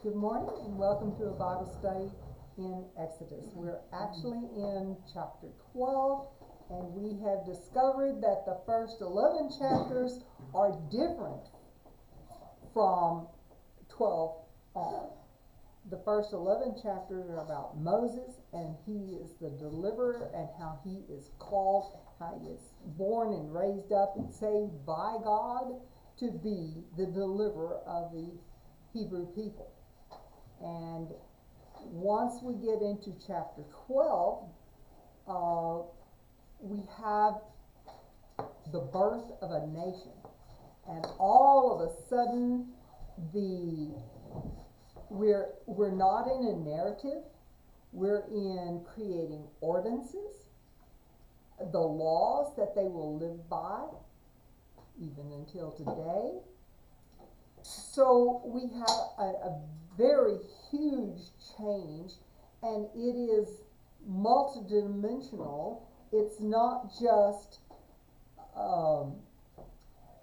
Good morning and welcome to a Bible study in Exodus. We're actually in chapter 12, and we have discovered that the first 11 chapters are different from 12 on. The first 11 chapters are about Moses, and he is the deliverer, and how he is called, how he is born and raised up and saved by God to be the deliverer of the Hebrew people. And once we get into chapter 12, we have the birth of a nation. And all of a sudden, we're not in a narrative. We're in creating ordinances, the laws that they will live by, even until today. So we have a very huge change, and it is multidimensional. It's not just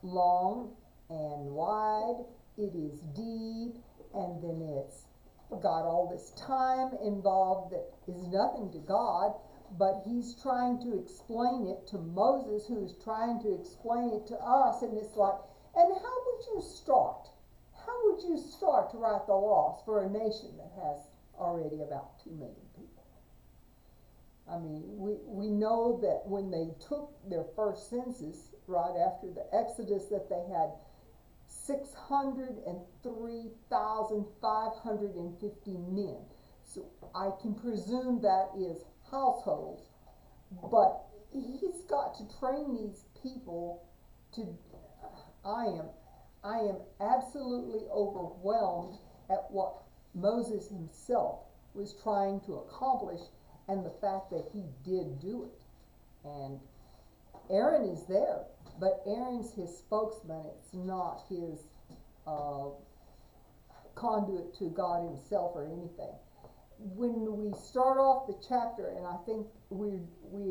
long and wide. It is deep, and then it's got all this time involved that is nothing to God, but he's trying to explain it to Moses, who's trying to explain it to us, and it's like, and how would you start? How would you start to write the laws for a nation that has already about 2 million people? I mean, we know that when they took their first census, right after the Exodus, that they had 603,550 men. So I can presume that is households, but he's got to train these people to, I am absolutely overwhelmed at what Moses himself was trying to accomplish, and the fact that he did do it. And Aaron is there, but Aaron's his spokesman. It's not his conduit to God himself or anything. When we start off the chapter, and I think we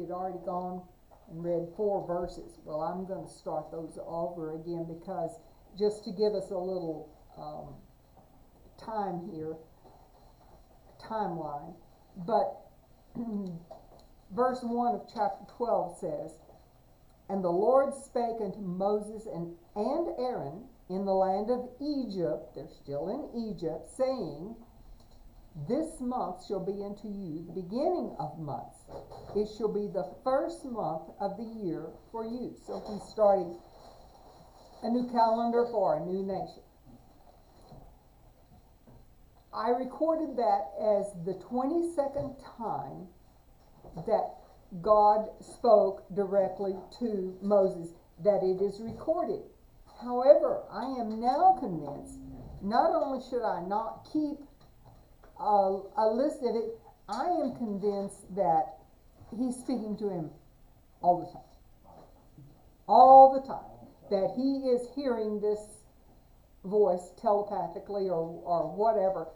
had already gone and read 4 verses. Well, I'm going to start those over again, because just to give us a little timeline. But verse 1 of chapter 12 says, "And the Lord spake unto Moses and Aaron in the land of Egypt," they're still in Egypt, "saying, This month shall be unto you the beginning of months. It shall be the first month of the year for you." So he's starting a new calendar for a new nation. I recorded that as the 22nd time that God spoke directly to Moses, that it is recorded. However, I am now convinced, not only should I not keep a list of it, I am convinced that he's speaking to him all the time. All the time. That he is hearing this voice telepathically or whatever,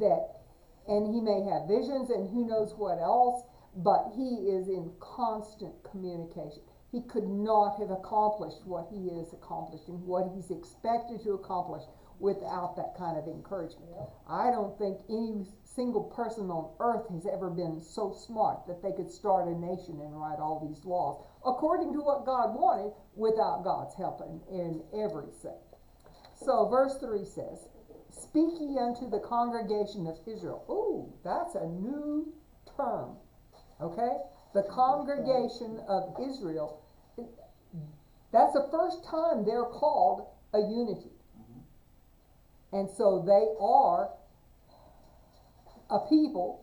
that, and he may have visions and who knows what else, but he is in constant communication. He could not have accomplished what he is accomplishing, what he's expected to accomplish, without that kind of encouragement. I don't think any single person on earth has ever been so smart that they could start a nation and write all these laws according to what God wanted, without God's help in every sense. So verse 3 says, "Speak ye unto the congregation of Israel." Ooh, that's a new term. Okay? The congregation of Israel. That's the first time they're called a unity. And so they are a people,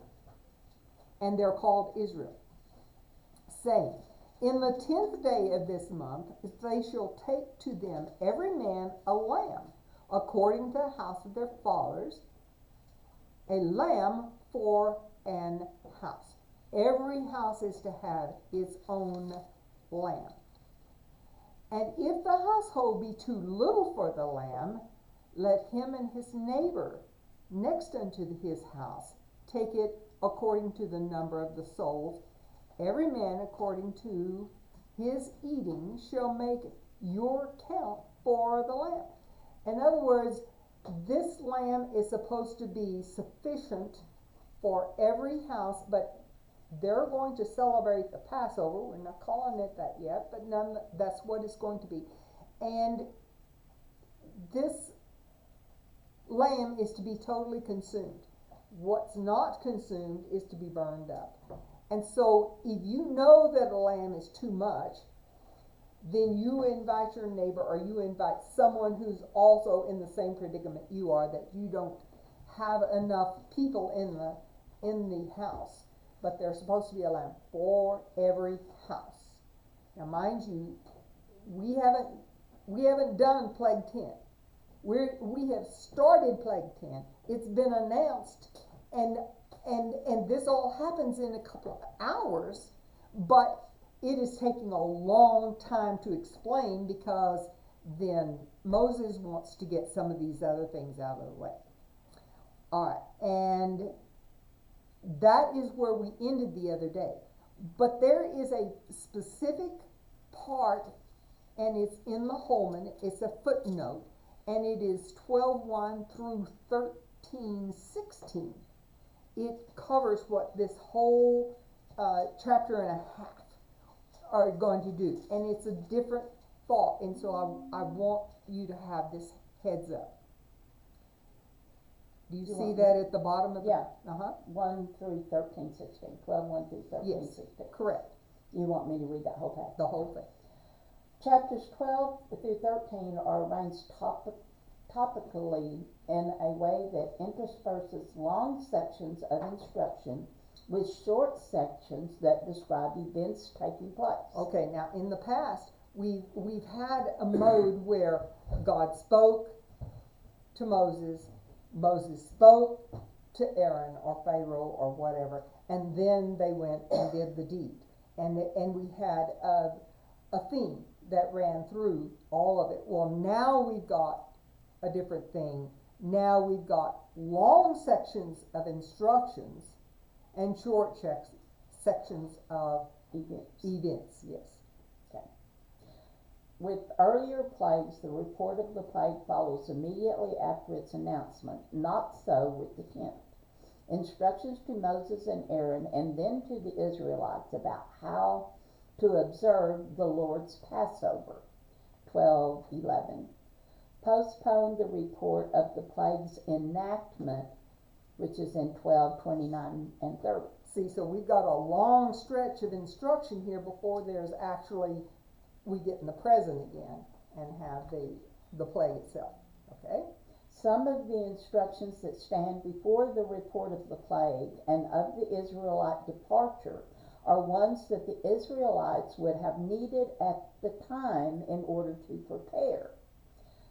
and they're called Israel. "Saying, In the 10th day of this month, they shall take to them every man a lamb, according to the house of their fathers, a lamb for an house." Every house is to have its own lamb. "And if the household be too little for the lamb, let him and his neighbor next unto his house take it according to the number of the souls. Every man according to his eating shall make your count for the lamb." In other words, this lamb is supposed to be sufficient for every house, but they're going to celebrate the Passover. We're not calling it that yet, but that's what it's going to be. And this lamb is to be totally consumed. What's not consumed is to be burned up. And so if you know that a lamb is too much, then you invite your neighbor, or you invite someone who's also in the same predicament you are, that you don't have enough people in the house. But there's supposed to be a lamb for every house. Now mind you, we haven't done plague 10. We have started plague 10. It's been announced, and this all happens in a couple of hours, but it is taking a long time to explain, because then Moses wants to get some of these other things out of the way. All right, and that is where we ended the other day. But there is a specific part, and it's in the Holman. It's a footnote, and it is 12:1 through 13:16. It covers what this whole chapter and a half are going to do, and it's a different thought, and so I want you to have this heads up. Do you see that at the bottom of the... Yeah. 1 through 13:16. 12:1 through 13:16. Yes, correct. You want me to read that whole passage? The whole thing. Chapters 12 through 13 are arranged topically in a way that intersperses long sections of instruction with short sections that describe events taking place. Okay, now in the past, we've had a mode where God spoke to Moses, Moses spoke to Aaron or Pharaoh or whatever, and then they went and did the deed. And we had a theme that ran through all of it. Well, now we've got a different thing. Now we've got long sections of instructions and short sections of events, yes. Okay. With earlier plagues, the report of the plague follows immediately after its announcement. Not so with the 10th. Instructions to Moses and Aaron, and then to the Israelites about how to observe the Lord's Passover. 12:11. Postpone the report of the plague's enactment, which is in 12:29 and 30. See, so we've got a long stretch of instruction here before there's actually, we get in the present again and have the plague itself, okay? Some of the instructions that stand before the report of the plague and of the Israelite departure are ones that the Israelites would have needed at the time in order to prepare.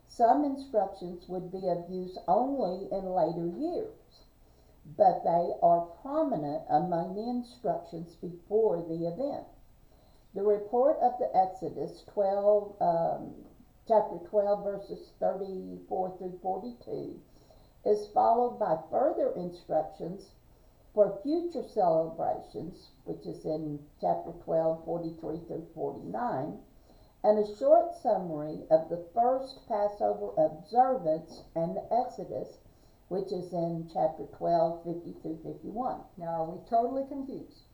Some instructions would be of use only in later years, but they are prominent among the instructions before the event. The report of the Exodus chapter 12, verses 34 through 42, is followed by further instructions for future celebrations, which is in chapter 12, 43 through 49, and a short summary of the first Passover observance and the Exodus, which is in chapter 12, 50 through 51. Now, are we totally confused?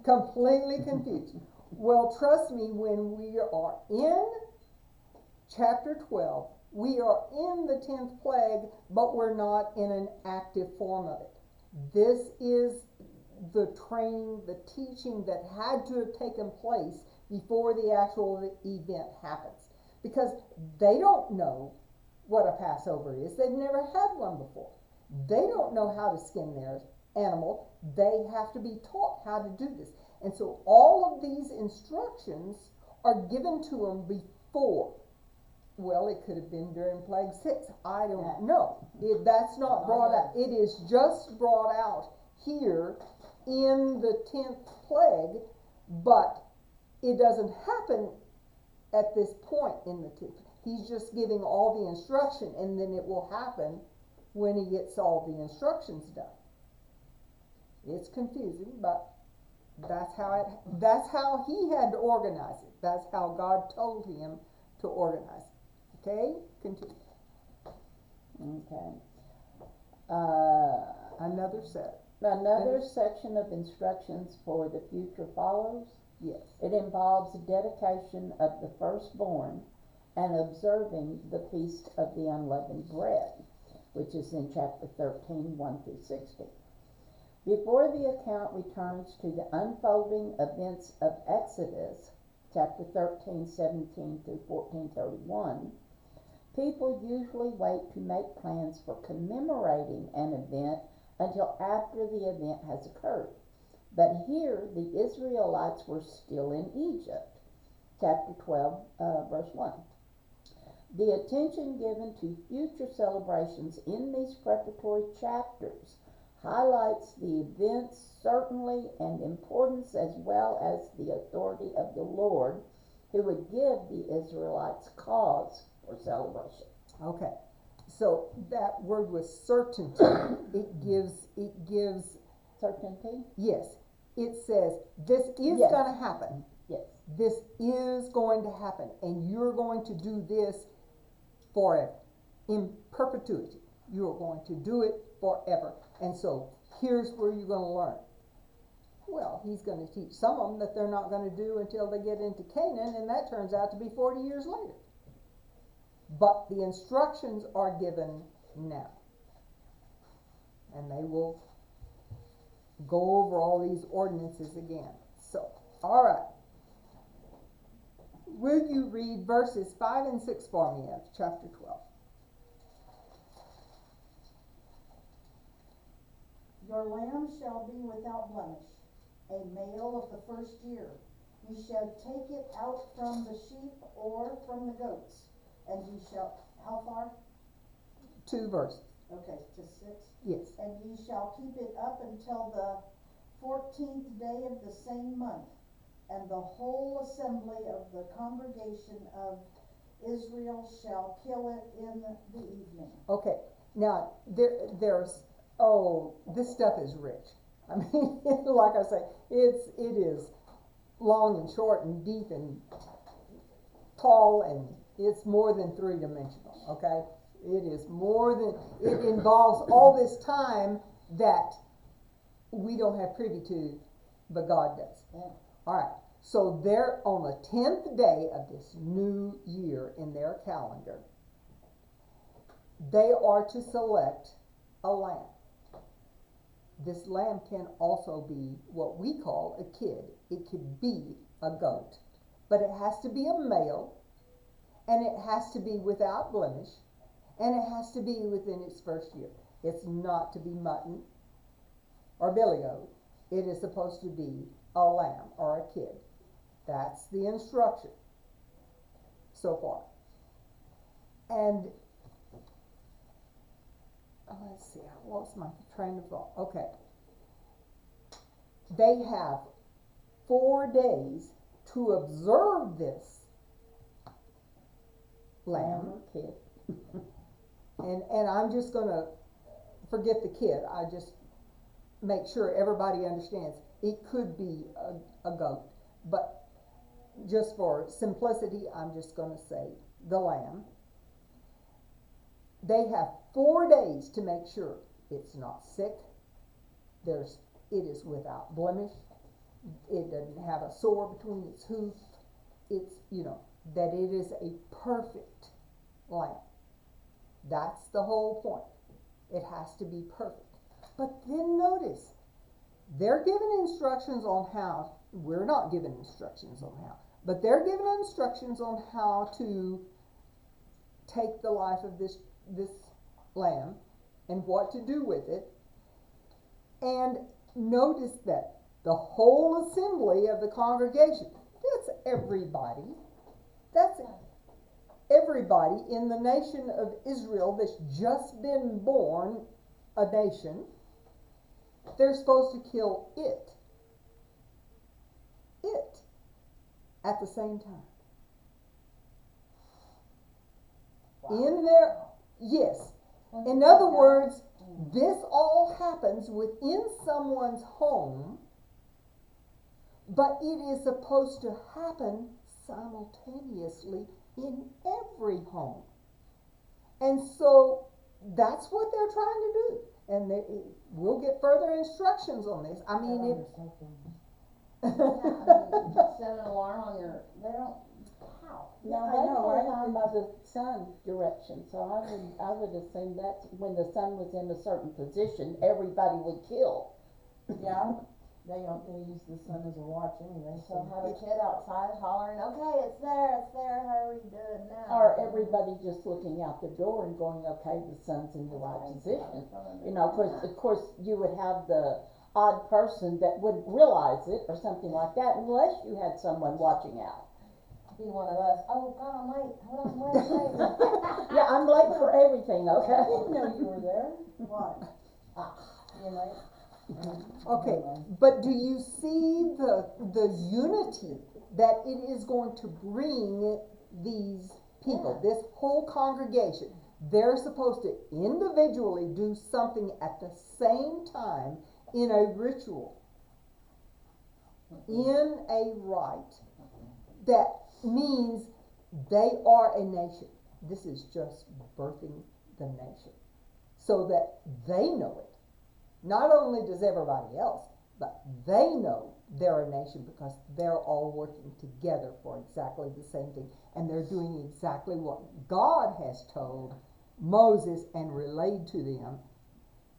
Completely confused. Well, trust me, when we are in chapter 12, we are in the 10th plague, but we're not in an active form of it. This is the training, the teaching that had to have taken place before the actual event happens. Because they don't know what a Passover is. They've never had one before. They don't know how to skin their animal. They have to be taught how to do this. And so all of these instructions are given to them before. Well, it could have been during plague 6. I don't know. That's not brought out. It is just brought out here in the 10th plague, but it doesn't happen at this point in the 10th. He's just giving all the instruction, and then it will happen when he gets all the instructions done. It's confusing, but that's how he had to organize it. That's how God told him to organize it. Okay? Continue. Okay. Another set. Another section of instructions for the future follows. Yes. It involves dedication of the firstborn and observing the Feast of the Unleavened Bread, which is in chapter 13, 1 through 16. Before the account returns to the unfolding events of Exodus, chapter 13, 17 through 14:31, people usually wait to make plans for commemorating an event until after the event has occurred. But here, the Israelites were still in Egypt. Chapter 12, verse 1. The attention given to future celebrations in these preparatory chapters highlights the event's certainty and importance, as well as the authority of the Lord, who would give the Israelites cause for celebration. Okay. So that word was certainty. It gives Certainty? yes. It says this is Yes. going to happen. Yes. This is going to happen, and you're going to do this forever, in perpetuity. You're going to do it forever. And so here's where you're going to learn. Well, he's going to teach some of them that they're not going to do until they get into Canaan, and that turns out to be 40 years later. But the instructions are given now. And they will go over all these ordinances again. So, all right. Will you read verses 5 and 6 for me of chapter 12? Your lamb shall be without blemish, a male of the first year. You shall take it out from the sheep or from the goats, and ye shall, how far? 2 verses. Okay, to 6. Yes. And ye shall keep it up until the 14th day of the same month, and the whole assembly of the congregation of Israel shall kill it in the evening. Okay. Now, there's this stuff is rich. I mean, like I say, it is long and short and deep and tall, and it's more than 3-dimensional, okay? It is more than, it involves all this time that we don't have privy to, but God does. Yeah. All right, so they're on the 10th day of this new year in their calendar. They are to select a lamb. This lamb can also be what we call a kid. It could be a goat, but it has to be a male, and it has to be without blemish, and it has to be within its first year. It's not to be mutton or billy goat. It is supposed to be a lamb or a kid. That's the instruction so far. And let's see, I lost my train of thought. Okay. They have 4 days to observe this lamb. or kid. And I'm just going to forget the kid. I just make sure everybody understands. It could be a goat. But just for simplicity, I'm just going to say the lamb. They have 4 days to make sure it's not sick. It is without blemish. It doesn't have a sore between its hoof. It's, that it is a perfect lamb. That's the whole point. It has to be perfect. But then notice, they're given instructions on how. We're not given instructions on how. But they're given instructions on how to take the life of this lamb and what to do with it. And notice that the whole assembly of the congregation, that's everybody in the nation of Israel that's just been born a nation, they're supposed to kill it at the same time. Wow. Yes. In other words, this all happens within someone's home, but it is supposed to happen simultaneously in every home. And so that's what they're trying to do. And we'll get further instructions on this. I mean, it. Set an alarm on your, they don't, how? Now, I they know, were right? going by the sun direction, so I would assume that when the sun was in a certain position, everybody would kill. Yeah, they use the sun as a watch anyway, so have a kid outside hollering, okay, it's there, hurry, do it now. Or everybody just looking out the door and going, okay, the sun's in the right position. You know, of course, you would have the odd person that wouldn't realize it or something like that unless you had someone watching out. Be one of us, oh God, I'm late, hold on, wait. Yeah, I'm late for everything, okay? I didn't know you were there. What? You're late. Okay, but do you see the unity that it is going to bring these people, this whole congregation? They're supposed to individually do something at the same time in a ritual, in a rite, that means they are a nation. This is just birthing the nation, so that they know it. Not only does everybody else, but they know they're a nation because they're all working together for exactly the same thing. And they're doing exactly what God has told Moses and relayed to them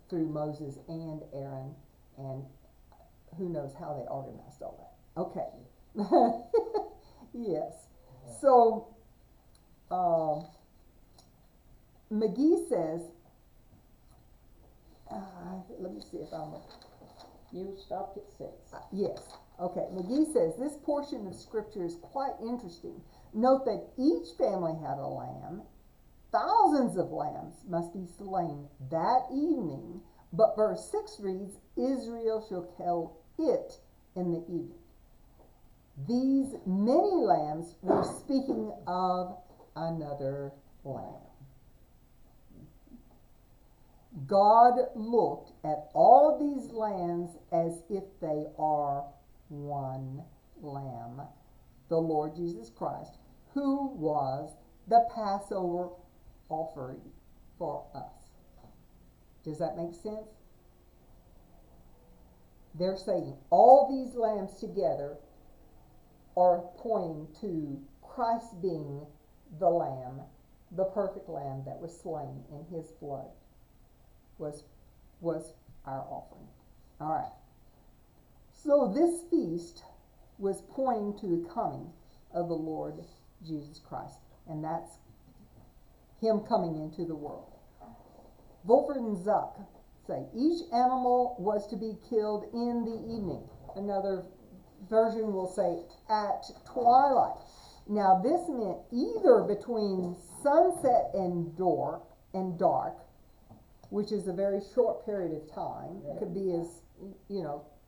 through Moses and Aaron, and who knows how they organized all that. Okay. Yes. So, McGee says, let me see if I'm. You stopped at 6. Yes. Okay. McGee says this portion of scripture is quite interesting. Note that each family had a lamb. Thousands of lambs must be slain that evening. But verse 6 reads, Israel shall kill it in the evening. These many lambs were speaking of another lamb. God looked at all of these lambs as if they are one lamb, the Lord Jesus Christ, who was the Passover offering for us. Does that make sense? They're saying all these lambs together are pointing to Christ being the lamb, the perfect lamb that was slain, in his blood was our offering. All right. So this feast was pointing to the coming of the Lord Jesus Christ, and that's him coming into the world. Volford and Zuck say each animal was to be killed in the evening. Another version will say at twilight. Now this meant either between sunset and dark, which is a very short period of time. It could be as,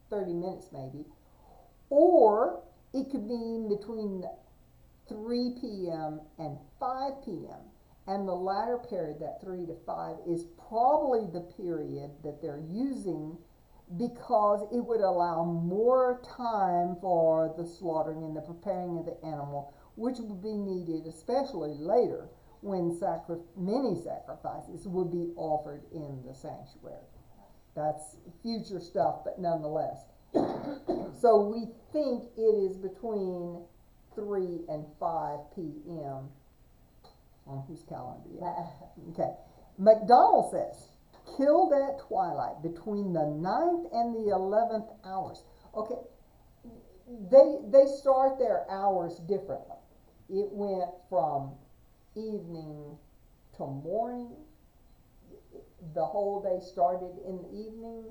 30 minutes maybe. Or it could be between 3 p.m. and 5 p.m. And the latter period, that 3 to 5, is probably the period that they're using because it would allow more time for the slaughtering and the preparing of the animal, which would be needed especially later when many sacrifices would be offered in the sanctuary. That's future stuff, but nonetheless. So we think it is between 3 and 5 p.m. on whose calendar? Yeah. Okay. McDonald says, killed at twilight between the 9th and the 11th hours. Okay. They start their hours differently. It went from evening to morning. The whole day started in the evening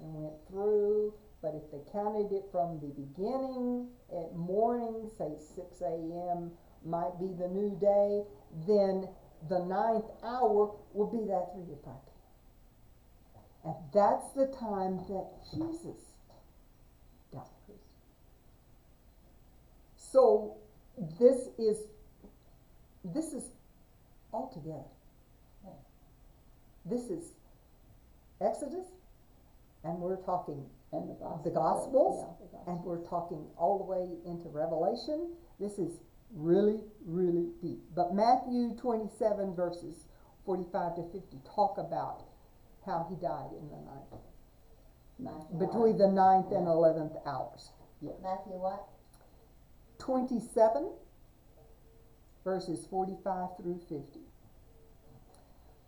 and went through, but if they counted it from the beginning at morning, say 6 a.m. might be the new day, then the 9th hour will be that 3 to 5 p.m. And that's the time that Jesus died. So this is all together. This is Exodus, and we're talking And the Gospels, yeah, the Gospels. and we're talking all the way into Revelation. This is really, really deep. But Matthew 27 verses 45 to 50 talk about how he died in the night, Matthew between the 9th and 11th hours. Matthew what? 27, verses 45 through 50.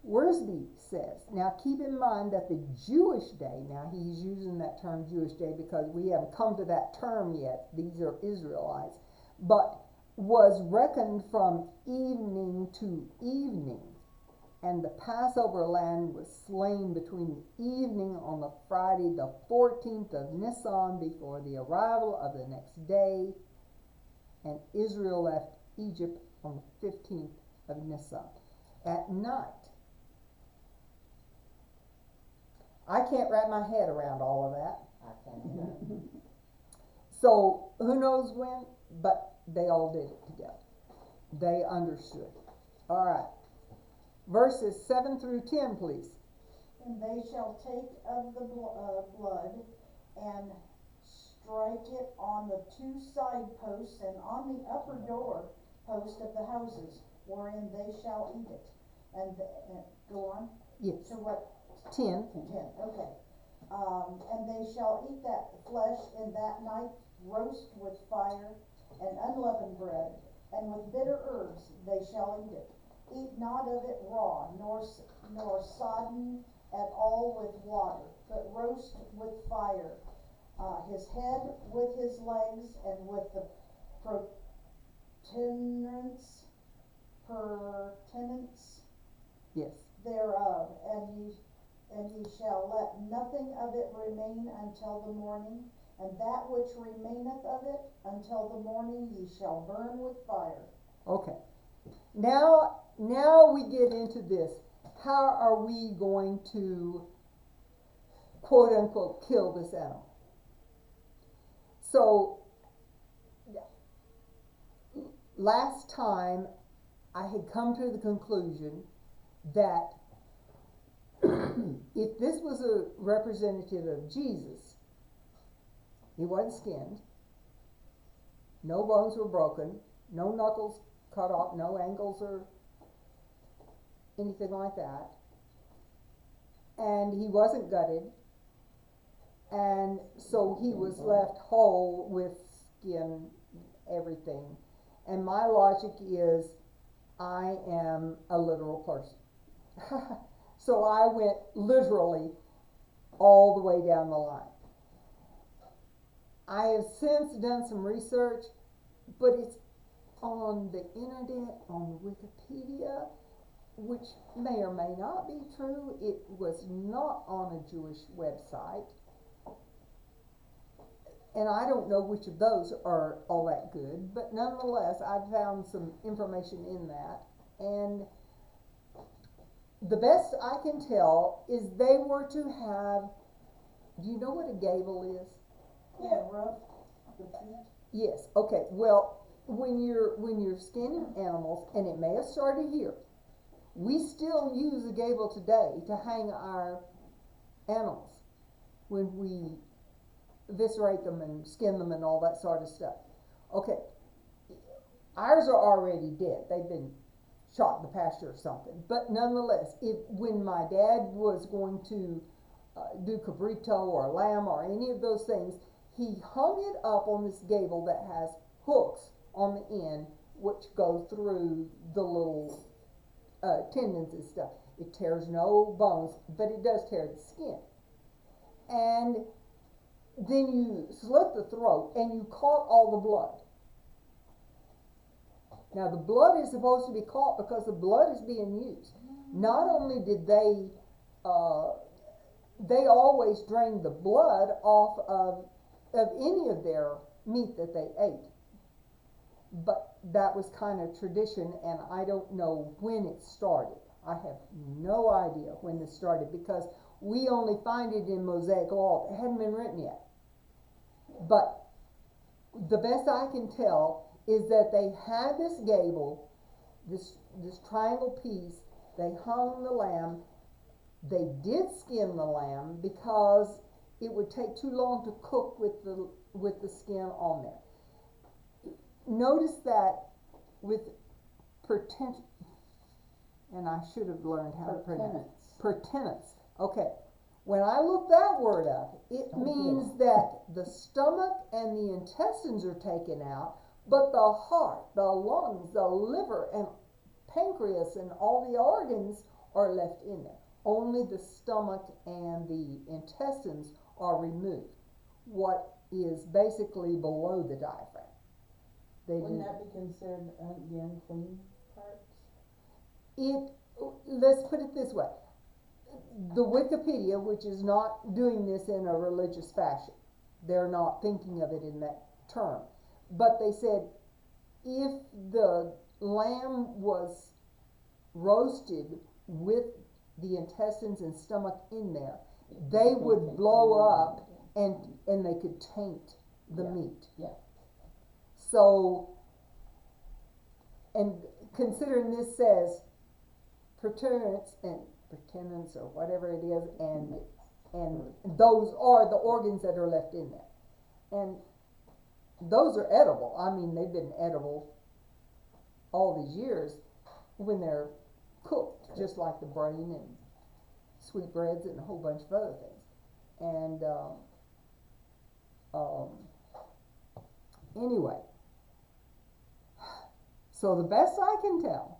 Worsby says, now keep in mind that the Jewish day, now he's using that term Jewish day because we haven't come to that term yet, these are Israelites, but was reckoned from evening to evening, and the Passover lamb was slain between the evening on the Friday the 14th of Nisan before the arrival of the next day, and Israel left Egypt on the 15th of Nisan. At night, I can't wrap my head around all of that. I can't. So, who knows when, but they all did it together. They understood. All right. Verses 7 through 10, please. And they shall take of the blood and strike it on the two side posts and on the upper door post of the houses, wherein they shall eat it. And go on. Yes. To what? 10. 10, okay. And they shall eat that flesh in that night, roast with fire and unleavened bread, and with bitter herbs they shall eat it. Eat not of it raw, nor sodden at all with water, but roast with fire, his head with his legs, and with the pertinence Yes. thereof, and ye shall let nothing of it remain until the morning, and that which remaineth of it until the morning ye shall burn with fire. Okay. Now we get into this. How are we going to, quote unquote, kill this animal? So, last time I had come to the conclusion that if this was a representative of Jesus, he wasn't skinned, no bones were broken, no knuckles cut off, no ankles or anything like that, and he wasn't gutted, and so he was left whole with skin, everything. And my logic is, I am a literal person. So I went literally all the way down the line. I have since done some research, but it's on the internet, on Wikipedia, which may or may not be true. It was not on a Jewish website. And I don't know which of those are all that good, but nonetheless, I've found some information in that. And the best I can tell is they were to have, do you know what a gable is? Yeah, rough the feet. Yes, okay, well, when you're skinning animals, and it may have started here, we still use a gable today to hang our animals when we eviscerate them and skin them and all that sort of stuff. Okay, ours are already dead. They've been shot in the pasture or something. But nonetheless, when my dad was going to do cabrito or lamb or any of those things, he hung it up on this gable that has hooks on the end, which go through the little tendons and stuff. It tears no bones, but it does tear the skin. And then you slit the throat and you caught all the blood. Now the blood is supposed to be caught because the blood is being used. Not only did they always drained the blood off of any of their meat that they ate. But that was kind of tradition, and I don't know when it started. I have no idea when this started because we only find it in Mosaic law. It hadn't been written yet. But the best I can tell is that they had this gable, this triangle piece. They hung the lamb. They did skin the lamb because it would take too long to cook with the skin on there. Notice that with and I should have learned how to pronounce it. Pertenence. Pertenence. Okay. When I look that word up, it means that the stomach and the intestines are taken out, but the heart, the lungs, the liver, and pancreas, and all the organs are left in there. Only the stomach and the intestines are removed. What is basically below the diaphragm. Wouldn't that be considered the unclean parts? Let's put it this way. The Wikipedia, which is not doing this in a religious fashion, they're not thinking of it in that term, but they said if the lamb was roasted with the intestines and stomach in there, they would blow up and they could taint the meat. Yeah. So, and considering this says pertenence or whatever it is, and those are the organs that are left in there, and those are edible. I mean, they've been edible all these years when they're cooked, just like the brain and sweetbreads and a whole bunch of other things. And anyway, so the best I can tell,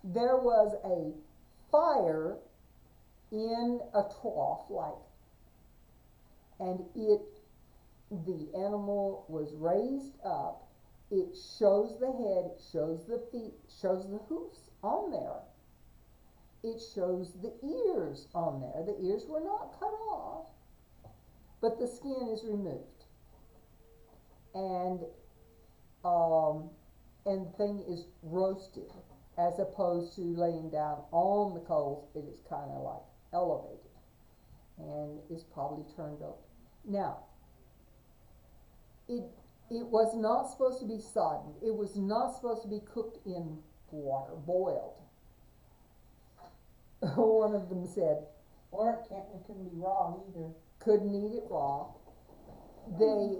there was a fire in a trough, and the animal was raised up. It shows the head, it shows the feet, shows the hoofs on there. It shows the ears on there. The ears were not cut off, but the skin is removed. And the thing is roasted, as opposed to laying down on the coals. It is kind of like elevated, and is probably turned over. Now, it was not supposed to be sodden. It was not supposed to be cooked in water, boiled. One of them said, Or it couldn't be raw either. couldn't eat it raw. They,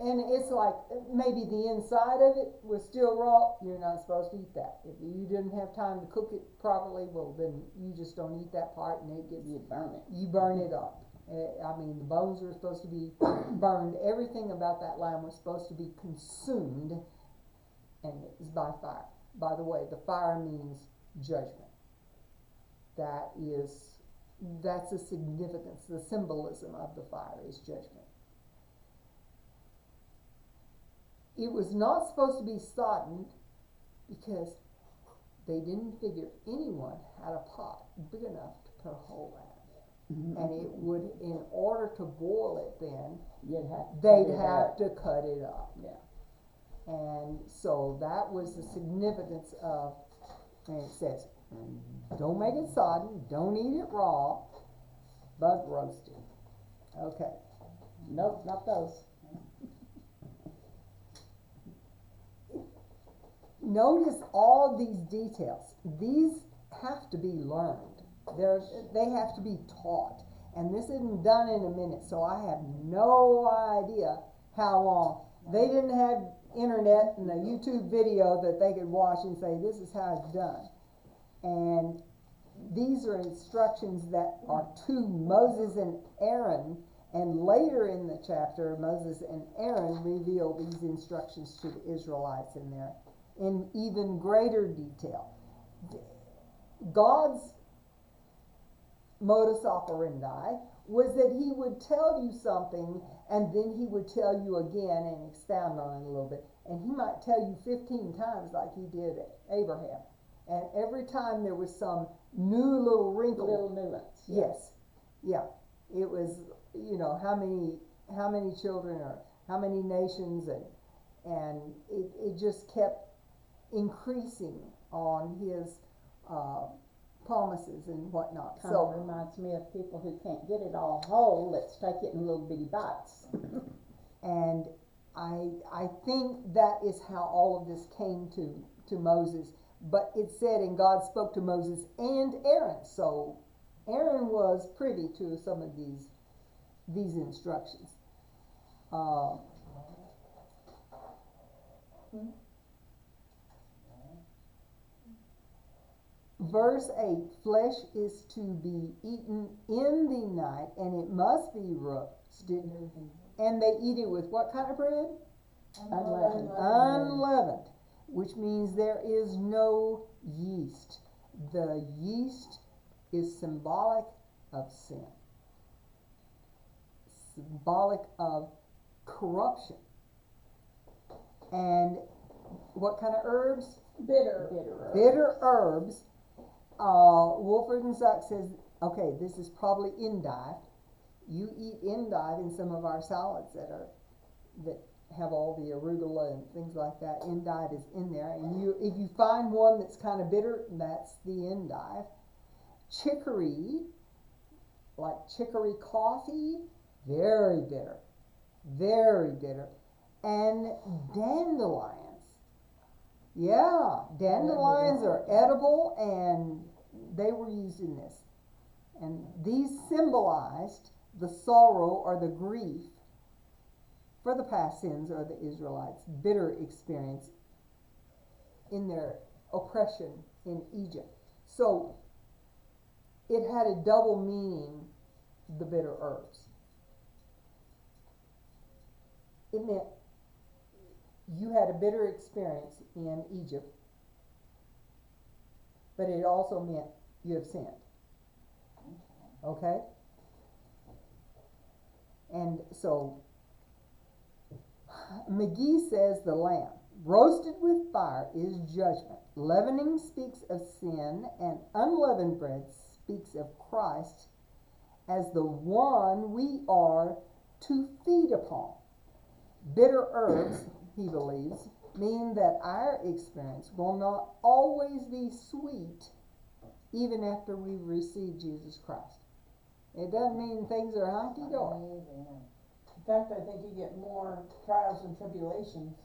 and it's like, maybe the inside of it was still raw. You're not supposed to eat that. If you didn't have time to cook it properly, well, then you just don't eat that part, and it gets, You burn it. you burn it up. I mean, the bones were supposed to be burned. Everything about that lamb was supposed to be consumed, and it was by fire. By the way, the fire means judgment. That's the significance, the symbolism of the fire is judgment. It was not supposed to be soddened because they didn't figure anyone had a pot big enough to put a hole in. And it would, in order to boil it then, they'd have to cut it up. Yeah. And so that was the significance of, and it says, don't make it sodden, don't eat it raw, but roast it. Okay. Nope, not those. Notice all these details. These have to be learned. They have to be taught. And this isn't done in a minute, so I have no idea how long. They didn't have internet and a YouTube video that they could watch and say, this is how it's done. And these are instructions that are to Moses and Aaron, and later in the chapter, Moses and Aaron reveal these instructions to the Israelites in even greater detail. God's modus operandi was that he would tell you something, and then he would tell you again and expound on it a little bit. And he might tell you 15 times like he did Abraham. And every time there was some new little wrinkle. Little nuance. Yes. Yeah. It was, how many children or how many nations, and it just kept increasing on his promises and whatnot. Kind of reminds me of people who can't get it all whole. Let's take it in little bitty bites. And I think that is how all of this came to Moses. But it said, and God spoke to Moses and Aaron. So Aaron was privy to some of these instructions. verse 8, flesh is to be eaten in the night, and it must be roasted. And they eat it with what kind of bread? Unleavened. Unleavened, which means there is no yeast. The yeast is symbolic of sin, symbolic of corruption. And what kind of herbs? Bitter. Bitter herbs. Wolford and Zuck says, okay, this is probably endive. You eat endive in some of our salads that have all the arugula and things like that. Endive is in there, and if you find one that's kind of bitter, that's the endive. Chicory, like chicory coffee, very bitter, very bitter. And dandelions. Yeah, dandelions are edible, and they were used in this. And these symbolized the sorrow or the grief for the past sins of the Israelites' bitter experience in their oppression in Egypt. So it had a double meaning, the bitter herbs. It meant you had a bitter experience in Egypt, but it also meant you have sinned. Okay? And so McGee says the lamb roasted with fire is judgment. Leavening speaks of sin, and unleavened bread speaks of Christ as the one we are to feed upon. Bitter herbs, he believes, mean that our experience will not always be sweet even after we've received Jesus Christ. It doesn't mean things are hunky-dory. In fact, I think you get more trials and tribulations.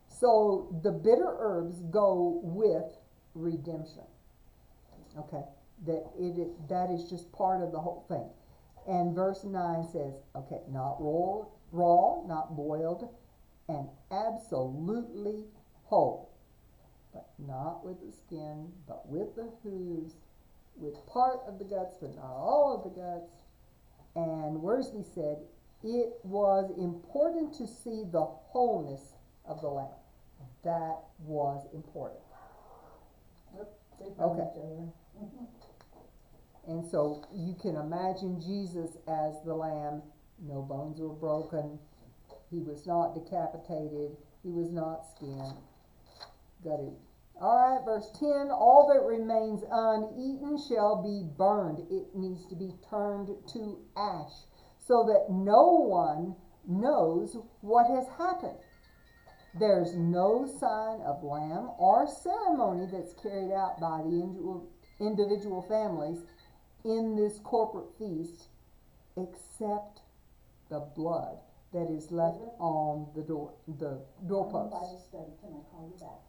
So the bitter herbs go with redemption. Okay, that is just part of the whole thing. And verse 9 says, okay, not raw, not boiled, and absolutely whole, but not with the skin, but with the hooves, with part of the guts, but not all of the guts. And Worsley said it was important to see the wholeness of the lamb. That was important. Okay. And so you can imagine Jesus as the lamb. No bones were broken. He was not decapitated. He was not skinned. Got it. All right, verse 10. All that remains uneaten shall be burned. It needs to be turned to ash so that no one knows what has happened. There's no sign of lamb or ceremony that's carried out by the individual families in this corporate feast except the blood that is left on the doorpost. Bible study, can I call you back?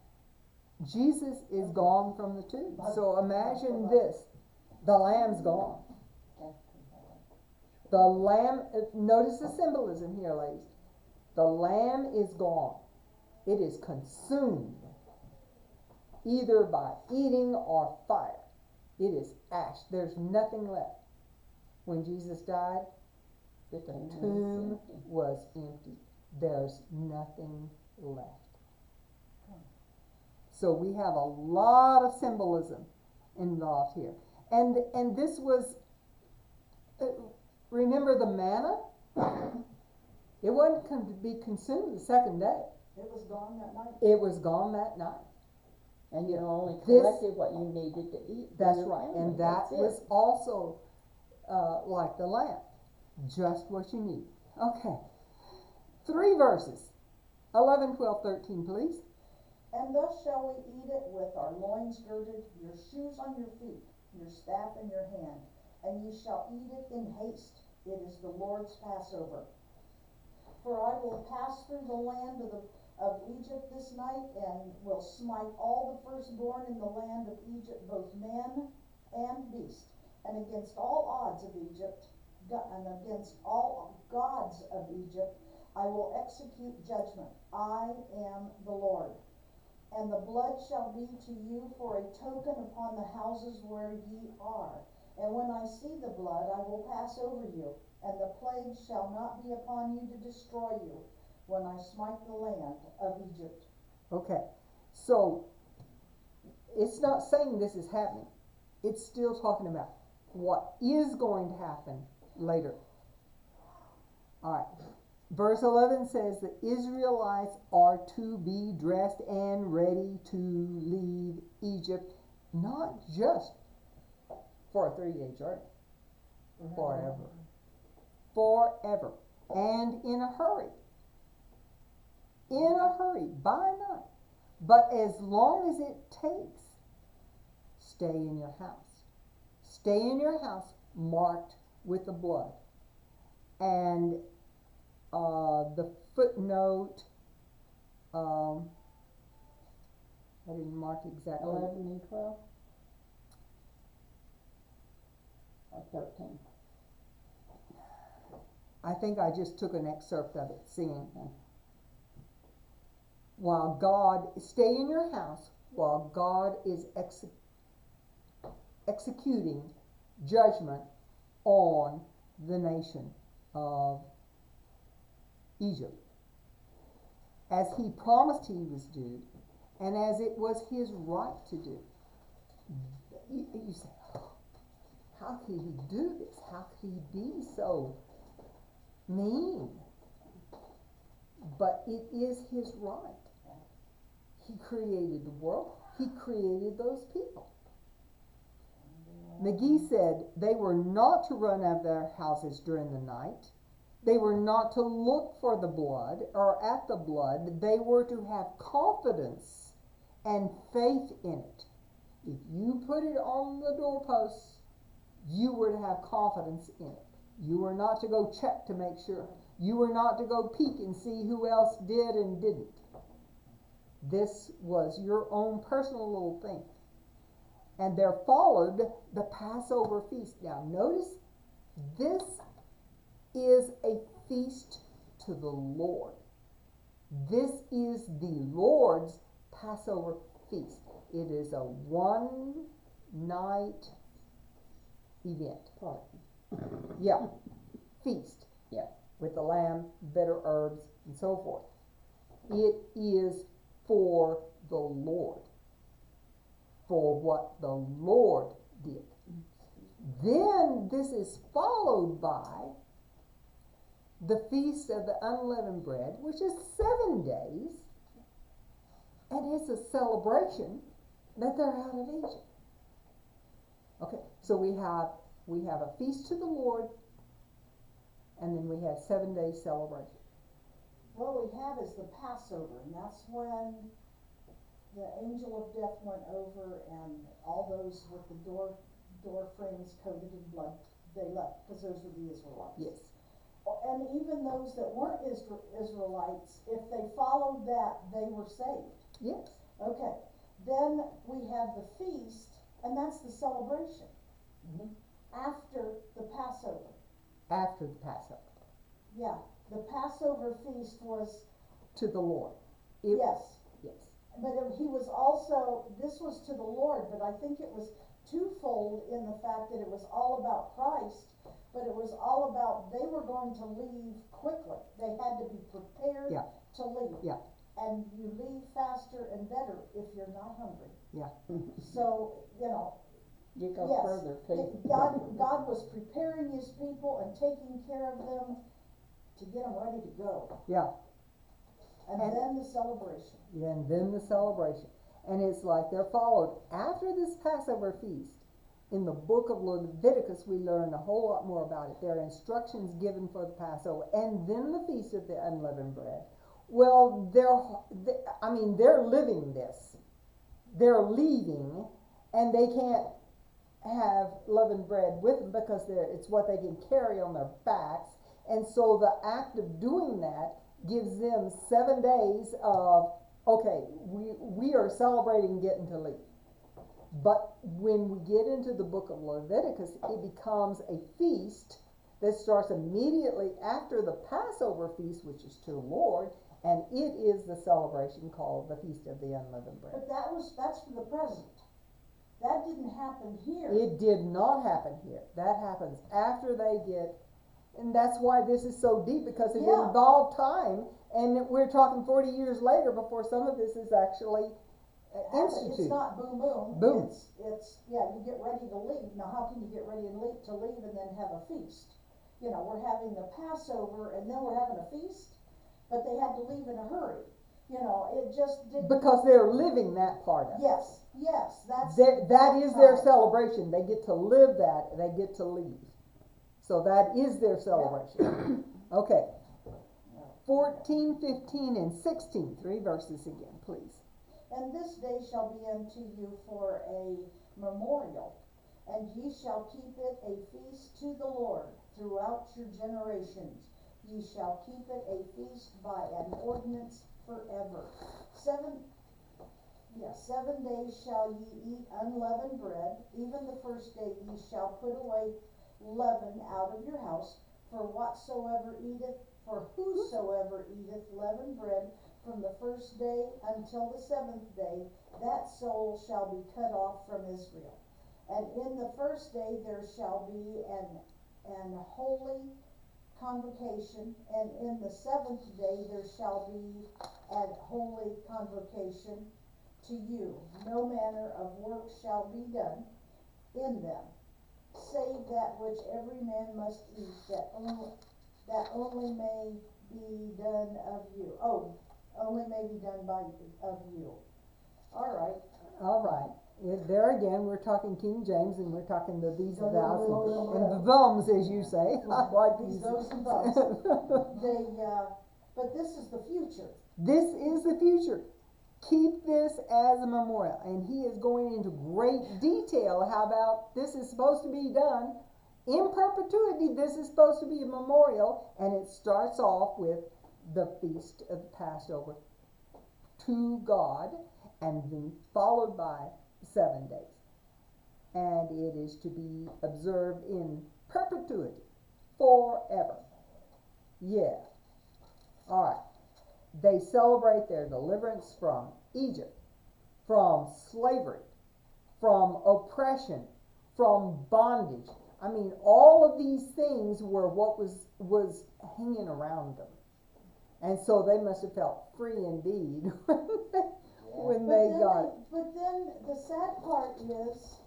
Jesus is gone from the tomb. So imagine this. The lamb's gone. The lamb, notice the symbolism here, ladies. The lamb is gone. It is consumed either by eating or fire. It is ash. There's nothing left. When Jesus died, the tomb was empty. There's nothing left. So we have a lot of symbolism involved here. And this was, remember the manna? It wasn't to be consumed the second day. It was gone that night. It was gone that night. And you only collected what you needed to eat. That's right. And that was also like the lamb. Just what you need. Okay. 3 verses. 11, 12, 13, please. And thus shall we eat it with our loins girded, your shoes on your feet, your staff in your hand, and ye shall eat it in haste. It is the Lord's Passover. For I will pass through the land of Egypt this night, and will smite all the firstborn in the land of Egypt, both man and beast, and against all odds of Egypt, and against all gods of Egypt, I will execute judgment. I am the Lord. And the blood shall be to you for a token upon the houses where ye are. And when I see the blood, I will pass over you, and the plague shall not be upon you to destroy you, when I smite the land of Egypt. Okay, so it's not saying this is happening. It's still talking about what is going to happen later. Alright, verse 11 says the Israelites are to be dressed and ready to leave Egypt, not just for a 3-day journey, forever. Forever. And in a hurry. In a hurry, by night. But as long as it takes, stay in your house. Stay in your house marked with the blood. And the footnote, I didn't mark exactly. 11 and 12? Or 13? I think I just took an excerpt of it, seeing while God, stay in your house while God is executing judgment on the nation of Egypt, as he promised he was due, and as it was his right to do. You say, oh, how could he do this? How could he be so mean? But it is his right. He created the world. He created those people. McGee said they were not to run out of their houses during the night. They were not to look for the blood or at the blood. They were to have confidence and faith in it. If you put it on the doorposts, you were to have confidence in it. You were not to go check to make sure. You were not to go peek and see who else did and didn't. This was your own personal little thing. And there followed the Passover feast. Now notice, this is a feast to the Lord. This is the Lord's Passover feast. It is a one-night event. Yeah, feast. Yeah. With the lamb, bitter herbs, and so forth. It is for the Lord. For what the Lord did. Then this is followed by the Feast of the Unleavened Bread, which is 7 days, and it's a celebration that they're out of Egypt. Okay, so we have a feast to the Lord, and then we have 7 days celebration. What we have is the Passover, and that's when the angel of death went over, and all those with the door frames coated in blood, they left, because those were the Israelites. Yes. And even those that weren't Israelites, if they followed that, they were saved. Yes. Okay, then we have the feast, and that's the celebration. After the Passover. After the Passover. Yeah, the Passover feast was To the Lord. yes. Yes. But he was also, this was to the Lord, but I think it was twofold in the fact that it was all about Christ, but it was all about they were going to leave quickly. They had to be prepared to leave. Yeah. And you leave faster and better if you're not hungry. Yeah. So, you know, You go yes, further too. God was preparing his people and taking care of them to get them ready to go. Yeah. And then the celebration. Yeah, and then the celebration. And it's like they're followed after this Passover feast. In the book of Leviticus, we learn a whole lot more about it. There are instructions given for the Passover, and then the Feast of the Unleavened Bread. Well, they're living this. They're leaving, and they can't have leavened bread with them because it's what they can carry on their backs. And so the act of doing that gives them 7 days of, okay, we are celebrating getting to leave. But when we get into the book of Leviticus, it becomes a feast that starts immediately after the Passover feast, which is to the Lord, And it is the celebration called the Feast of the Unleavened Bread. But that's for the present. That didn't happen here. It did not happen here. That happens after they get, and that's why this is so deep, because it Yeah. involved time, and we're talking 40 years later before some of this is actually instituted. It's not boom, boom. Boom. It's, yeah, you get ready to leave. Now, how can you get ready to leave and then have a feast? You know, we're having the Passover and then we're having a feast, but they had to leave in a hurry. You know, it just didn't. Because they're living that part of it. Yes, that's. That is their celebration. They get to live that, they get to leave. So that is their celebration. Okay. 14, 15, and 16. 3 verses again, please. And this day shall be unto you for a memorial, and ye shall keep it a feast to the Lord throughout your generations. Ye shall keep it a feast by an ordinance forever. 7 days shall ye eat unleavened bread. Even the first day ye shall put away leaven out of your house. For whosoever eateth leavened bread from the first day until the 7th day, that soul shall be cut off from Israel. And in the first day there shall be an holy convocation, and in the 7th day there shall be an holy convocation to you. No manner of work shall be done in them, save that which every man must eat, that only may be done of you. Only may be done of you. All Right. There again, we're talking King James, and we're talking these thous and the thumbs, as you say. I like these. Those and those. But this is the future. This is the future. Keep this as a memorial. And he is going into great detail how about this is supposed to be done in perpetuity. This is supposed to be a memorial, and it starts off with the Feast of the Passover to God, and then followed by 7 days. And it is to be observed in perpetuity, forever. Yeah. All right. They celebrate their deliverance from Egypt, from slavery, from oppression, from bondage. I mean, all of these things were what was hanging around them. And so they must have felt free indeed when they got it. But then the sad part is,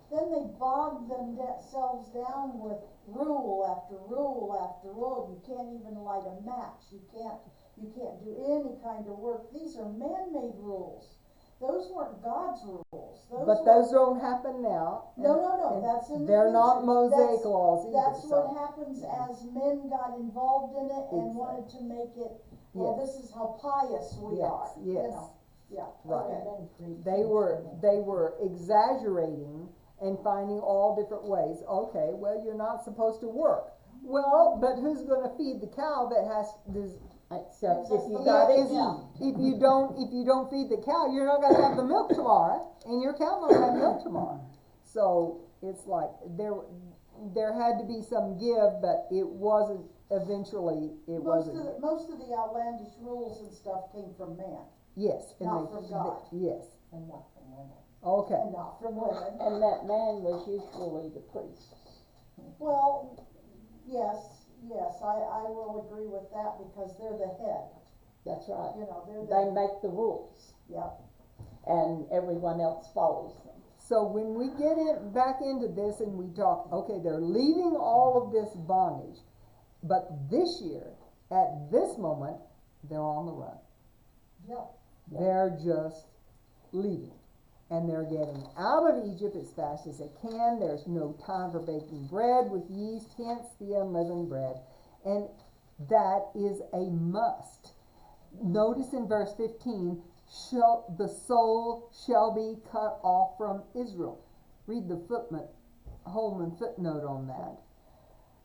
then they bogged themselves down with rule after rule after rule. You can't even light a match. You can't do any kind of work. These are man-made rules. Those weren't God's rules. Those don't happen now. No. That's in the They're future. not Mosaic laws either. That's what happens as men got involved in it and wanted to make it. Well, Yes. this is how pious we are. Yes. You know. Yeah. Right. Okay. They were exaggerating and finding all different ways. Okay, well, you're not supposed to work. Well, but who's going to feed the cow that has this? Except if you Yeah, got it, If you don't feed the cow, you're not going to have the milk tomorrow, and your cow won't have milk tomorrow. So it's like there had to be some give, but it wasn't. Eventually, it wasn't. Most of the outlandish rules and stuff came from man, Yes, not from God. Yes. and not from women. Okay. and not from women. And that man was usually the priest. Well, yes, I will agree with that because they're the head. That's right. You know, They make the rules, yeah. and everyone else follows them. So when we get back into this and we talk, okay, they're leaving all of this bondage, but this year, at this moment, they're on the run. Yeah. They're just leaving. And they're getting out of Egypt as fast as they can. There's no time for baking bread with yeast, hence the unleavened bread. And that is a must. Notice in verse 15, the soul shall be cut off from Israel. Read the Holman footnote on that.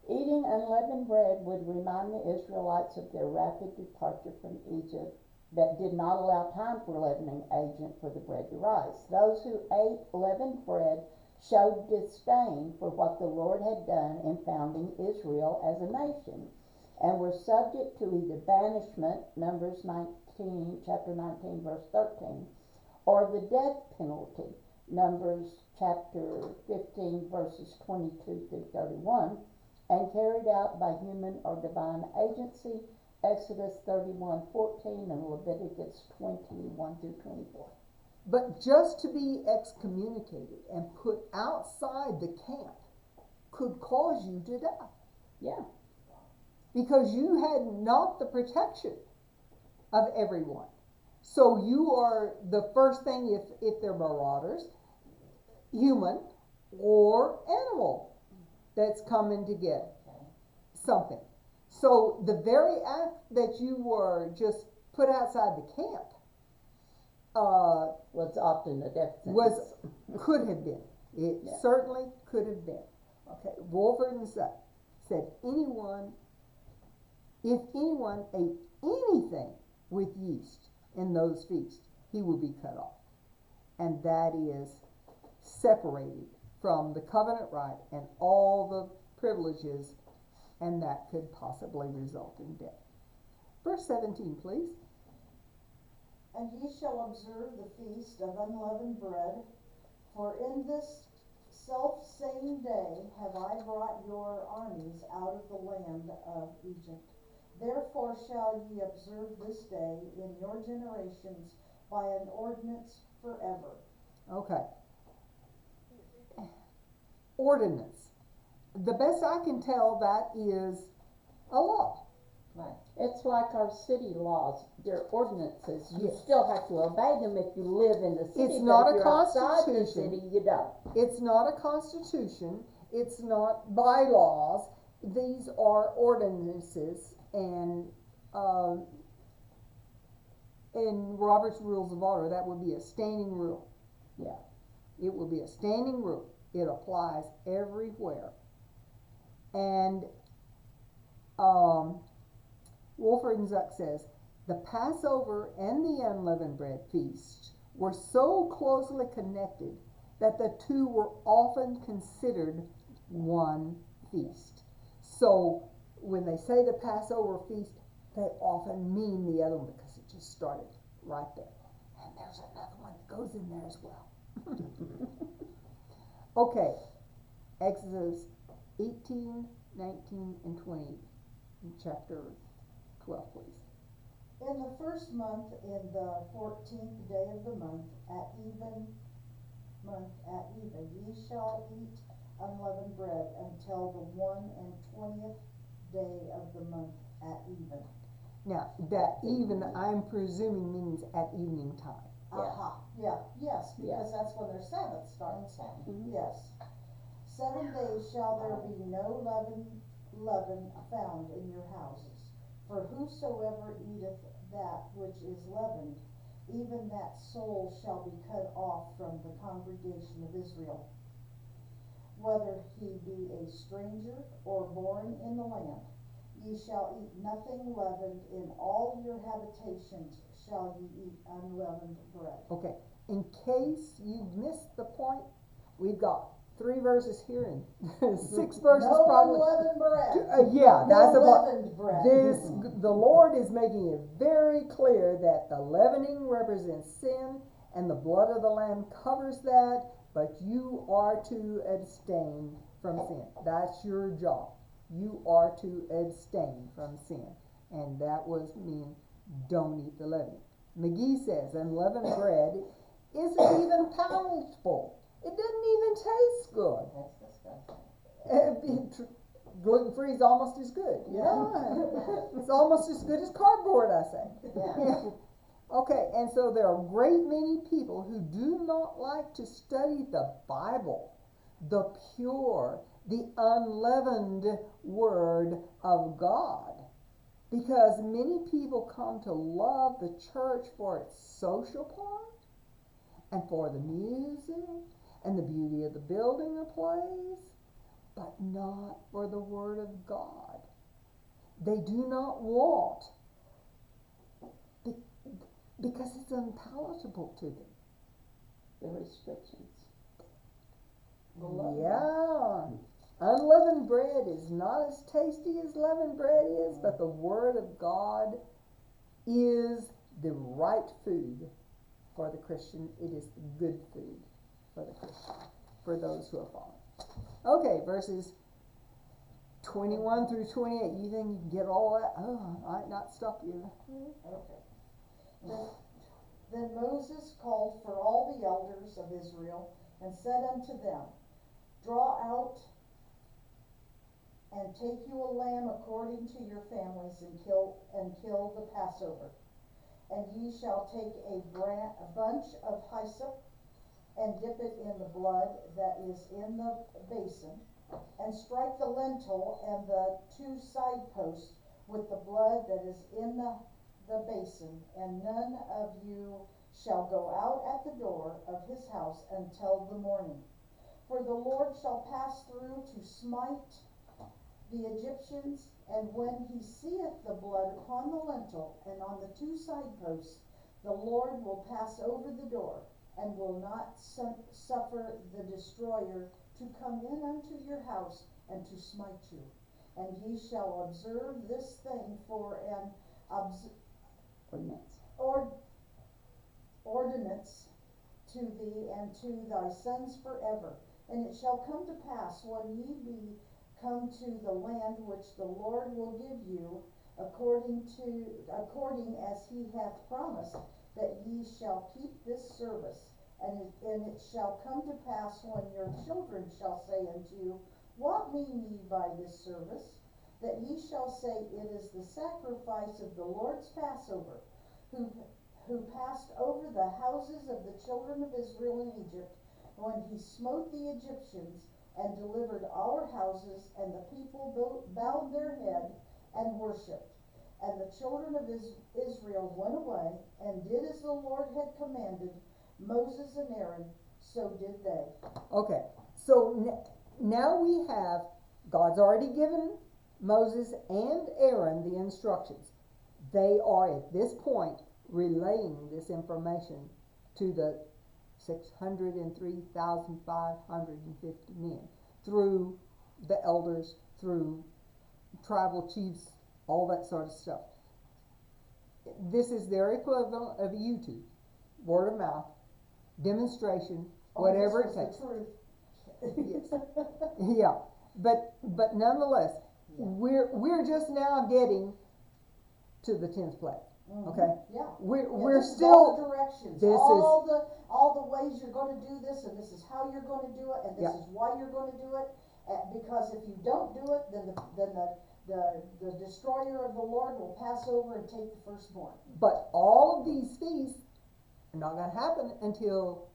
Eating unleavened bread would remind the Israelites of their rapid departure from Egypt that did not allow time for leavening agent for the bread to rise. Those who ate leavened bread showed disdain for what the Lord had done in founding Israel as a nation. and were subject to either banishment, Numbers 19, chapter 19, verse 13, or the death penalty, Numbers chapter 15, verses 22 through 31, and carried out by human or divine agency, Exodus 31:14 and Leviticus 21 through 24. But just to be excommunicated and put outside the camp could cause you to die. Yeah. Because you had not the protection of everyone. So you are the first thing, if they're marauders, human or animal that's coming to get something. So the very act that you were just put outside the camp Was often a death sentence. could have been. It Yeah. certainly could have been. Okay, Wolford and Suck said if anyone ate anything with yeast in those feasts, he will be cut off. And that is separated from the covenant right and all the privileges, and that could possibly result in death. Verse 17, please. And ye shall observe the feast of unleavened bread, for in this selfsame day have I brought your armies out of the land of Egypt. Therefore shall ye observe this day in your generations by an ordinance forever. Okay. Ordinance. The best I can tell, that is a law. Right. It's like our city laws, they're ordinances. You Yes. still have to obey them if you live in the city. It's but not if a you're outside the constitution. city, you don't. It's not a constitution. It's not bylaws. These are ordinances, and in Robert's Rules of Order, that would be a standing rule. Yeah. It will be a standing rule. It applies everywhere. And Wolford and Zuck says, the Passover and the unleavened bread feast were so closely connected that the two were often considered one feast. So when they say the Passover feast, they often mean the other one because it just started right there. And there's another one that goes in there as well. Okay, Exodus 18, 19, and 20, in chapter 12, please. In the first month, in the 14th day of the month, at even, ye shall eat unleavened bread until the 21st day of the month at even. Now, that even, I'm presuming, means at evening time. Aha, yeah, yes, Yeah. because that's when their Sabbath starts. Mhm. Yes. 7 days shall there be no leaven found in your houses. For whosoever eateth that which is leavened, even that soul shall be cut off from the congregation of Israel, whether he be a stranger or born in the land. Ye shall eat nothing leavened, in all your habitations shall ye eat unleavened bread. Okay, in case you missed the point, we've got 3 verses here and 6 verses No probably. unleavened bread. Yeah, that's No about leavened bread. the Lord is making it very clear that the leavening represents sin, and the blood of the Lamb covers that, but you are to abstain from sin. That's your job. You are to abstain from sin, and that was mean don't eat the leavening. McGee says unleavened bread isn't even palatable. It doesn't even taste good. That's disgusting. Gluten-free is almost as good, you know? It's almost as good as cardboard, I say. Yeah. Okay, and so there are a great many people who do not like to study the Bible, the pure, the unleavened Word of God, because many people come to love the church for its social part, and for the music, and the beauty of the building or place, but not for the Word of God. They do not want, because it's unpalatable to them. The restrictions. Yeah. Unleavened unleavened bread is not as tasty as leavened bread is, but the Word of God is the right food for the Christian. It is the good food for the Christian, for those who are following. Okay, verses 21 through 28. You think you can get all that? Oh, I might not stop you. Okay. Then Moses called for all the elders of Israel and said unto them, Draw out and take you a lamb according to your families, and kill the Passover. And ye shall take a bunch of hyssop, and dip it in the blood that is in the basin, and strike the lintel and the 2 side posts with the blood that is in the basin, and none of you shall go out at the door of his house until the morning. For the Lord shall pass through to smite the Egyptians, and when he seeth the blood upon the lintel and on the 2 side posts, the Lord will pass over the door, and will not suffer the destroyer to come in unto your house and to smite you. And ye shall observe this thing for an ordinance to thee and to thy sons forever. And it shall come to pass, when ye be come to the land which the Lord will give you, according as he hath promised, that ye shall keep this service. And it shall come to pass, when your children shall say unto you, What mean ye by this service? That ye shall say, It is the sacrifice of the Lord's Passover, who passed over the houses of the children of Israel in Egypt, when he smote the Egyptians, and delivered our houses. And the people bowed their head and worshipped. And the children of Israel went away, and did as the Lord had commanded Moses and Aaron, so did they. Okay, so now we have, God's already given Moses and Aaron the instructions. They are at this point relaying this information to the 603,550 men through the elders, through tribal chiefs, all that sort of stuff. This is their equivalent of YouTube, word of mouth, demonstration, whatever it takes. Yes. Yeah, but nonetheless, we're just now getting to the 10th plague. Okay. Yeah. We're this still all the directions. This all the ways you're going to do this, and this is how you're going to do it, and this is why you're going to do it. Because if you don't do it, then the destroyer of the Lord will pass over and take the firstborn. But all of these feasts are not going to happen until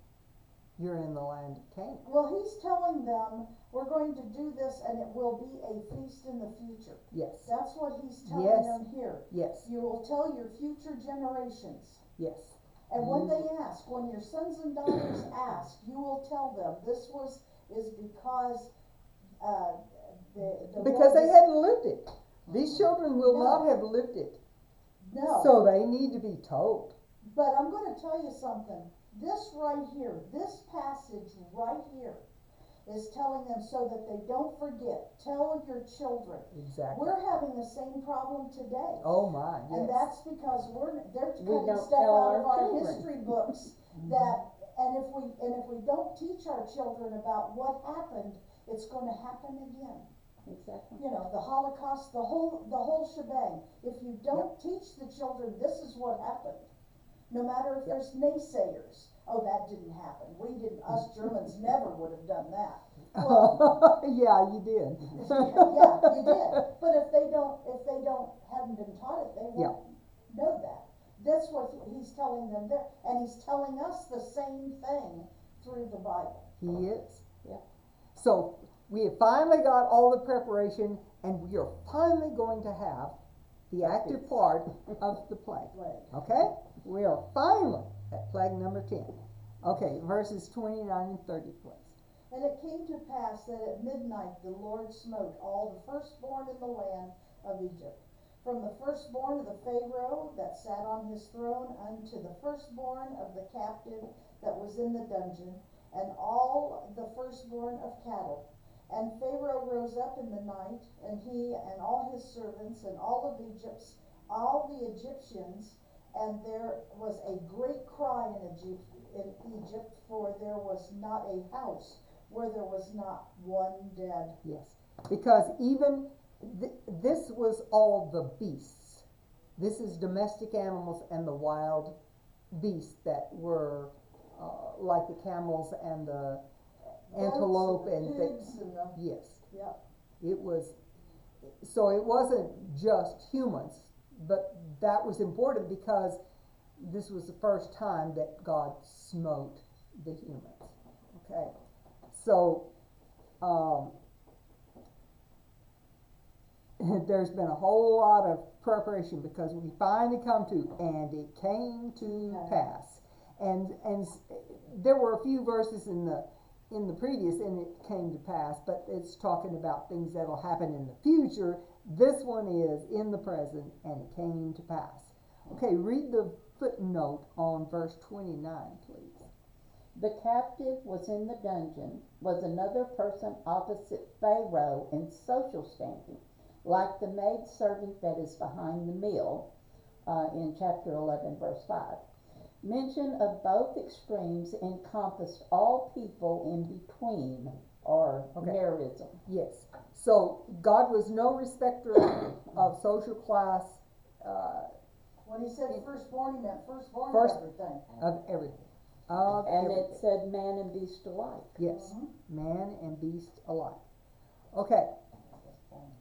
you're in the land of Canaan. Well, he's telling them, we're going to do this, and it will be a feast in the future. Yes. That's what he's telling them here. Yes. You will tell your future generations. Yes. And when they ask, when your sons and daughters ask, you will tell them this is because because they hadn't lived it. These children will not have lived it. No. So they need to be told. But I'm going to tell you something. This right here, this passage right here, is telling them so that they don't forget. Tell your children. Exactly. We're having the same problem today. Oh my, yes. And that's because they're We cutting don't stuff tell out of our our children. history books and if we don't teach our children about what happened, it's going to happen again. Exactly. You know, the Holocaust, the whole shebang. If you don't teach the children this is what happened, no matter if there's naysayers, oh, that didn't happen. Us Germans never would have done that. Well, yeah, you did. yeah, you did. But if they haven't been taught it, they won't know that. That's what he's telling them there, and he's telling us the same thing through the Bible. He is. Yeah. So we have finally got all the preparation, and we are finally going to have the active part of the plague. Okay? We are finally at plague number 10. Okay, verses 29 and 30, please. And it came to pass that at midnight the Lord smote all the firstborn in the land of Egypt, from the firstborn of the Pharaoh that sat on his throne unto the firstborn of the captive that was in the dungeon, and all the firstborn of cattle, And Pharaoh rose up in the night, and he and all his servants and all the Egyptians, and there was a great cry in Egypt, for there was not a house where there was not one dead. Yes, because even this was all the beasts. This is domestic animals and the wild beasts that were like the camels and the antelope and the pigs and the, yes. yeah. It was, so it wasn't just humans, but that was important because this was the first time that God smote the humans. Okay, so there's been a whole lot of preparation because we finally come to, and it came to pass. And there were a few verses in the previous, and it came to pass, but it's talking about things that'll happen in the future. This one is in the present, and it came to pass. Okay, read the footnote on verse 29, please. The captive was in the dungeon, was another person opposite Pharaoh in social standing, like the maid servant that is behind the mill, in chapter 11, verse 5. Mention of both extremes encompassed all people in between, or merism. Yes. So God was no respecter of social class, When he said firstborn, he meant firstborn First- of everything. of everything. And it said man and beast alike. Yes, man and beast alike. Okay,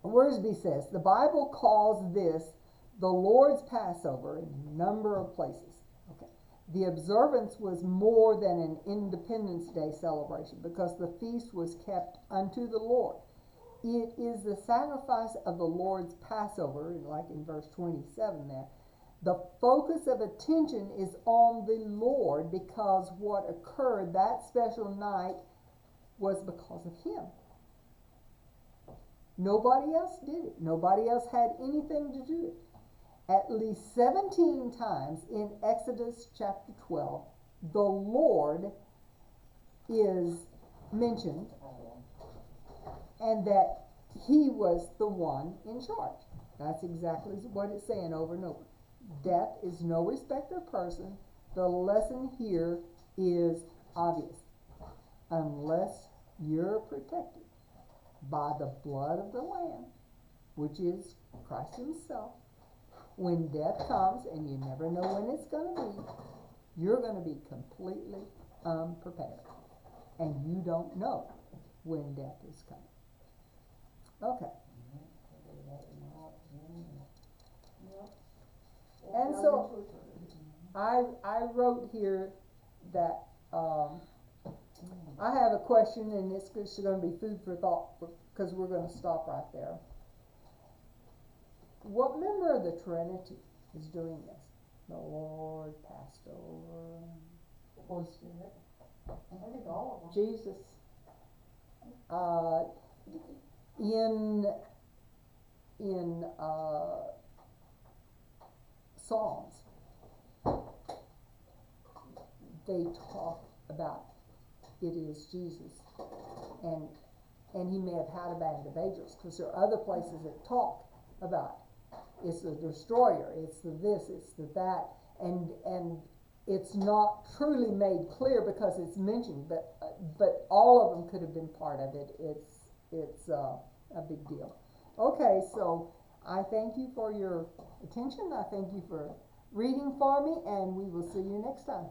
Worsby says, the Bible calls this the Lord's Passover in a number of places. Okay, the observance was more than an Independence Day celebration because the feast was kept unto the Lord. It is the sacrifice of the Lord's Passover, like in verse 27 there. The focus of attention is on the Lord because what occurred that special night was because of Him. Nobody else did it. Nobody else had anything to do it. At least 17 times in Exodus chapter 12, the Lord is mentioned and that He was the one in charge. That's exactly what it's saying over and over. Death is no respecter of person. The lesson here is obvious. Unless you're protected by the blood of the Lamb, which is Christ Himself, when death comes, and you never know when it's going to be, you're going to be completely unprepared. And you don't know when death is coming. Okay. And so I wrote here that I have a question, and it's going to be food for thought because we're going to stop right there. What member of the Trinity is doing this? The Lord passed over. Holy Spirit. I think all of them. Jesus. In Psalms, they talk about it is Jesus, and He may have had a band of angels, because there are other places that talk about it's the destroyer, it's the this, it's the that, and it's not truly made clear because it's mentioned, but all of them could have been part of it. It's a big deal. Okay, so I thank you for your attention. I thank you for reading for me, and we will see you next time.